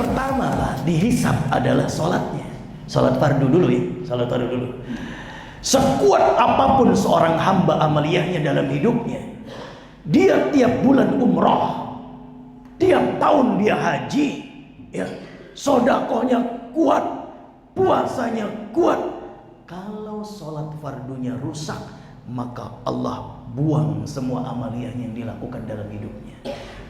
pertama Pak, dihisab adalah sholatnya. Sholat fardu dulu ya, sholat fardu dulu. Sekuat apapun seorang hamba amaliyahnya dalam hidupnya, dia tiap bulan umrah, tiap tahun dia haji, ya, sodakohnya kuat, puasanya kuat. Kalau sholat fardunya rusak, maka Allah buang semua amaliyahnya yang dilakukan dalam hidupnya.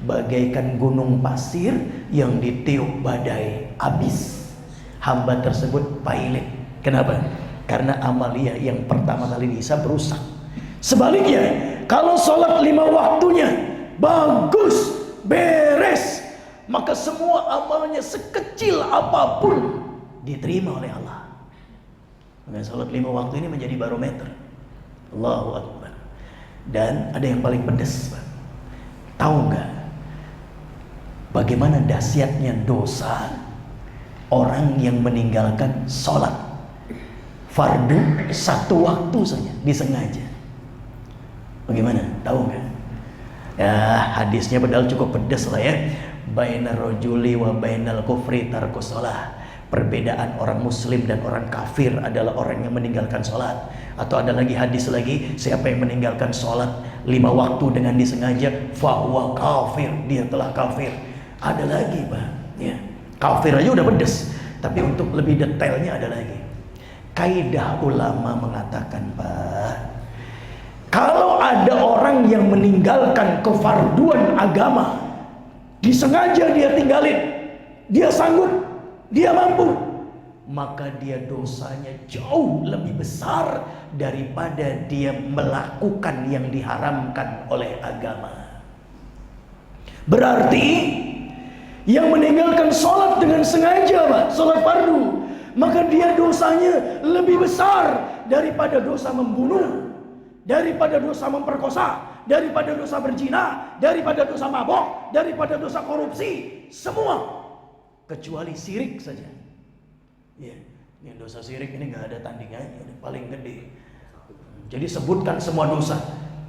Bagaikan gunung pasir yang ditiup badai, habis. Hamba tersebut pailit. Kenapa? Karena amaliyah yang pertama kali dihisab rusak. Sebaliknya, kalau sholat 5 waktunya bagus, beres, maka semua amalnya sekecil apapun diterima oleh Allah. Maka sholat 5 waktu ini menjadi barometer. Allahu Akbar. Dan ada yang paling pedas, Pak. Tahu nggak bagaimana dahsyatnya dosa orang yang meninggalkan sholat fardu 1 waktu saja disengaja? Bagaimana? Tahu nggak? Ya, hadisnya padahal cukup pedas lah ya. Bainar rajuli wa bainal kufri tarkus shalah. Perbedaan orang muslim dan orang kafir adalah orang yang meninggalkan sholat. Atau ada lagi hadis lagi, siapa yang meninggalkan sholat 5 waktu dengan disengaja, fahuwa kafir, dia telah kafir. Ada lagi Pak ya. Kafir aja udah pedes, tapi untuk lebih detailnya ada lagi. Kaidah ulama mengatakan Pak, kalau ada orang yang meninggalkan kefarduan agama, disengaja dia tinggalin, dia sanggup, dia mampu, maka dia dosanya jauh lebih besar daripada dia melakukan yang diharamkan oleh agama. Berarti yang meninggalkan sholat dengan sengaja Pak, sholat fardu, maka dia dosanya lebih besar daripada dosa membunuh, daripada dosa memperkosa, daripada dosa berzina, daripada dosa mabok, daripada dosa korupsi, semua kecuali syirik saja. Ya, ini dosa syirik ini nggak ada tandingannya, ini paling gede. Jadi sebutkan semua dosa,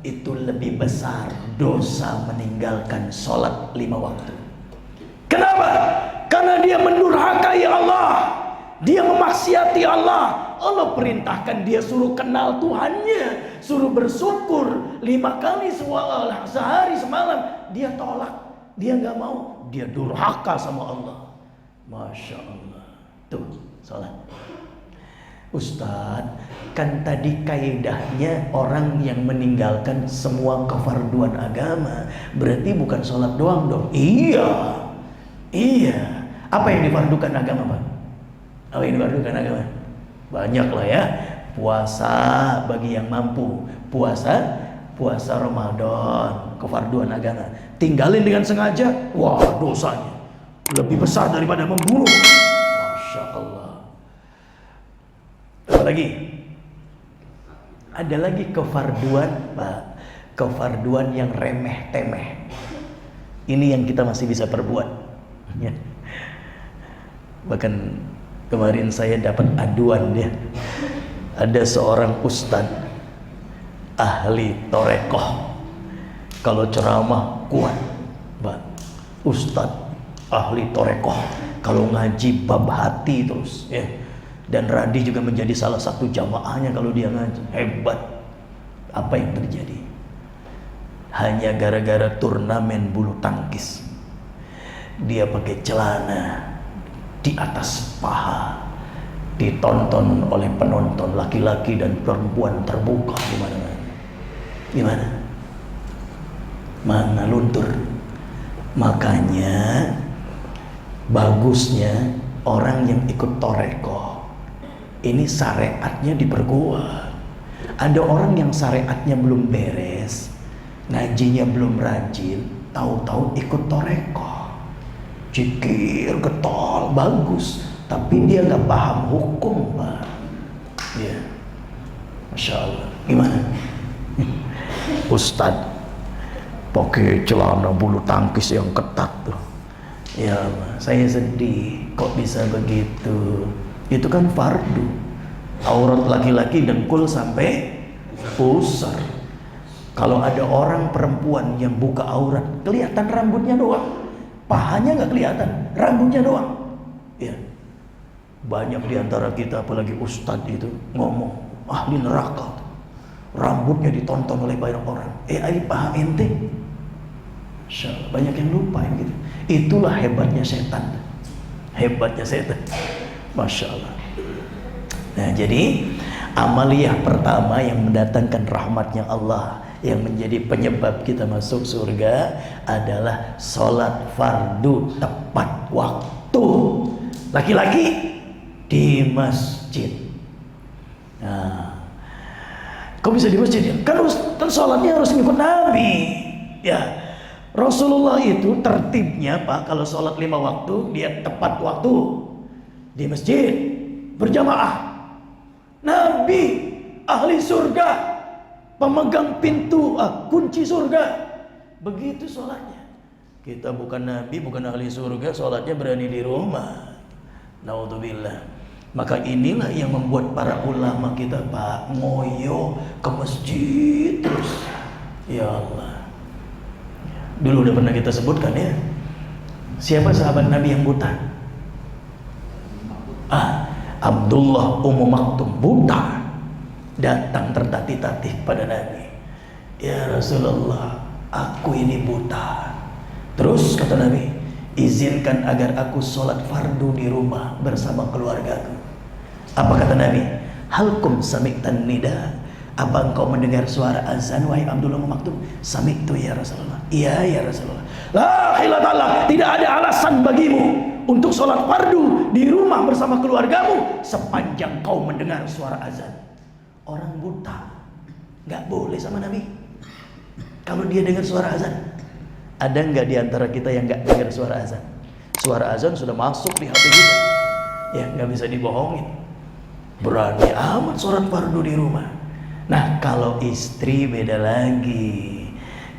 itu lebih besar dosa meninggalkan sholat 5 waktu. Kenapa? Karena dia mendurhakai Allah, dia memaksiati Allah. Allah perintahkan dia suruh kenal Tuhannya, suruh bersyukur 5 kali sehari semalam, dia tolak, dia nggak mau, dia durhaka sama Allah. Masya Allah. Tuh sholat. Ustadz, kan tadi kaidahnya orang yang meninggalkan semua kefarduan agama, berarti bukan sholat doang dong? Iya. Apa yang difardukan agama Pak? Apa yang difardukan agama? Banyak lah ya. Puasa bagi yang mampu, puasa Ramadan, kefarduan agama. Tinggalin dengan sengaja, wah dosanya lebih besar daripada membunuh. Masya Allah. Apa lagi? Ada lagi kefarduan Pak, kefarduan yang remeh-temeh. Ini yang kita masih bisa perbuat ya. Bahkan kemarin saya dapat aduan ya, ada seorang ustadz ahli torekoh, kalau ceramah kuat Pak. Ustadz ahli torekoh, kalau ngaji bab hati terus ya. Dan Radi juga menjadi salah satu jamaahnya kalau dia ngaji. Hebat. Apa yang terjadi? Hanya gara-gara turnamen bulu tangkis, dia pakai celana di atas paha, ditonton oleh penonton laki-laki dan perempuan terbuka di mana-mana. Gimana? Mana luntur? Makanya bagusnya orang yang ikut torekoh ini syariatnya diperkuat. Ada orang yang syariatnya belum beres, ngajinya belum rajin, tahu-tahu ikut torekoh, cikir getol bagus, tapi dia nggak paham hukum Pak. Ya, Masya Allah. Gimana? Ustadz pakai celana bulu tangkis yang ketat tuh. Ya, saya sedih kok bisa begitu. Itu kan fardu. Aurat laki-laki dengkul sampai pusar. Kalau ada orang perempuan yang buka aurat, kelihatan rambutnya doang, pahanya nggak kelihatan, rambutnya doang. Ya, banyak di antara kita, apalagi ustadz itu ngomong ahli neraka, rambutnya ditonton oleh banyak orang. Ahli paha ente, banyak yang lupa gitu. Itulah hebatnya setan, masya Allah. Nah, jadi amaliyah pertama yang mendatangkan rahmatnya Allah, yang menjadi penyebab kita masuk surga adalah sholat fardu tepat waktu. Laki-laki di masjid. Nah, kok bisa di masjid? Kan sholatnya harus ngikut Nabi. Ya, Rasulullah itu tertibnya Pak, kalau sholat 5 waktu dia tepat waktu di masjid berjamaah. Nabi ahli surga, pemegang pintu kunci surga. Begitu sholatnya. Kita bukan Nabi, bukan ahli surga, sholatnya berani di rumah. Naudzubillah. Maka inilah yang membuat para ulama kita Pak ngoyo ke masjid terus. Ya Allah. Dulu udah pernah kita sebutkan ya. Siapa sahabat Nabi yang buta? Abdullah Ummu Maktum buta. Datang tertatih-tatih pada Nabi. Ya Rasulullah, aku ini buta. Terus kata Nabi, izinkan agar aku sholat fardu di rumah bersama keluargaku. Apa kata Nabi? Halkum sami'tan nida. Apa engkau mendengar suara azan wahai Abdullah Ummu Maktum? Sami'tu ya Rasulullah. Iya ya Rasulullah. La ilaha illallah, tidak ada alasan bagimu untuk sholat fardu di rumah bersama keluargamu sepanjang kau mendengar suara azan. Orang buta nggak boleh sama Nabi kalau dia dengar suara azan. Ada nggak di antara kita yang nggak dengar suara azan? Suara azan sudah masuk di hati kita, ya nggak bisa dibohongin. Berani amat sholat fardu di rumah. Nah, kalau istri beda lagi.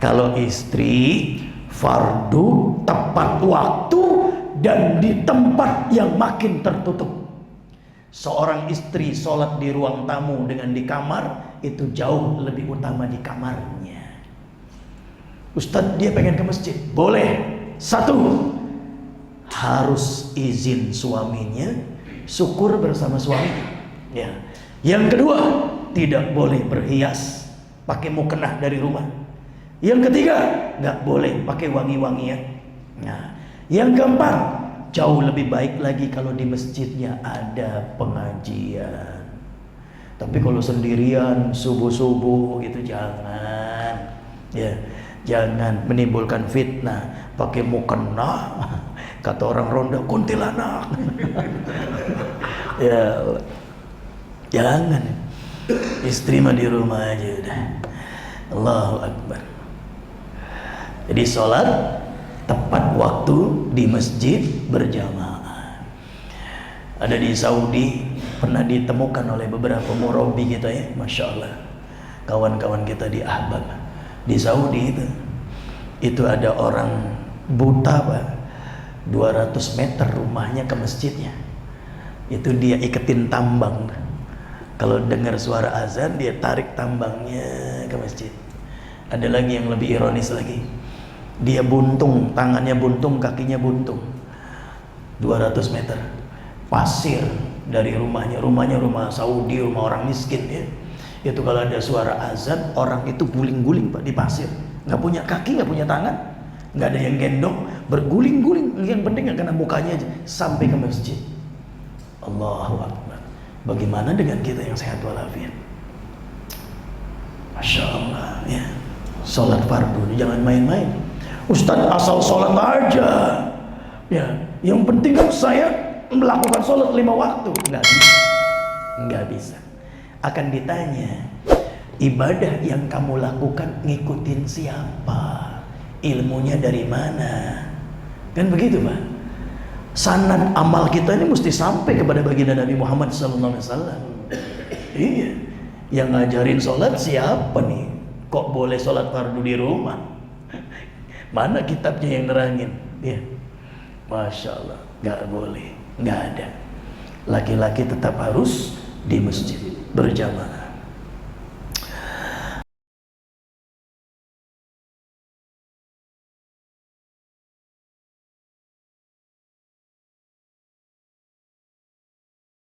Kalau istri fardu tepat waktu dan di tempat yang makin tertutup. Seorang istri sholat di ruang tamu dengan di kamar itu jauh lebih utama di kamarnya. Ustadz dia pengen ke masjid, boleh. 1, harus izin suaminya, syukur bersama suaminya. Ya. Yang kedua, tidak boleh berhias, pakai mukena dari rumah. Yang ketiga, nggak boleh pakai wangi-wangian. Nah, yang keempat, jauh lebih baik lagi kalau di masjidnya ada pengajian. Tapi kalau sendirian subuh-subuh gitu jangan. Ya, jangan menimbulkan fitnah, pakai mukena. Kata orang ronda kuntilanak. Ya, jangan. Istri mah di rumah aja udah. Allahu Akbar. Jadi sholat tepat waktu di masjid berjamaah. Ada di Saudi, pernah ditemukan oleh beberapa murabi kita ya, masya Allah, kawan-kawan kita di Ahbab di Saudi itu ada orang buta Pak, 200 meter rumahnya ke masjidnya. Itu dia iketin tambang. Kalau dengar suara azan dia tarik tambangnya ke masjid. Ada lagi yang lebih ironis lagi, dia buntung, tangannya buntung, kakinya buntung, 200 meter pasir dari rumahnya rumah Saudi, rumah orang miskin ya. Itu kalau ada suara azan, orang itu guling-guling Pak di pasir, nggak punya kaki, nggak punya tangan, nggak ada yang gendong, berguling-guling. Yang penting nggak kena mukanya aja sampai ke masjid. Allahu Akbar. Bagaimana dengan kita yang sehat walafiat? Masya Allah ya. Sholat fardu jangan main-main. Ustadz asal sholat aja ya, yang penting kan saya melakukan sholat 5 waktu. Nggak bisa. Akan ditanya, ibadah yang kamu lakukan ngikutin siapa, ilmunya dari mana, kan begitu Pak. Sanad amal kita ini mesti sampai kepada baginda Nabi Muhammad SAW. Iya, yang ngajarin sholat siapa nih? Kok boleh sholat fardu di rumah? Mana kitabnya yang nerangin? Ya, masya Allah, nggak boleh, nggak ada. Laki-laki tetap harus di masjid berjamaah.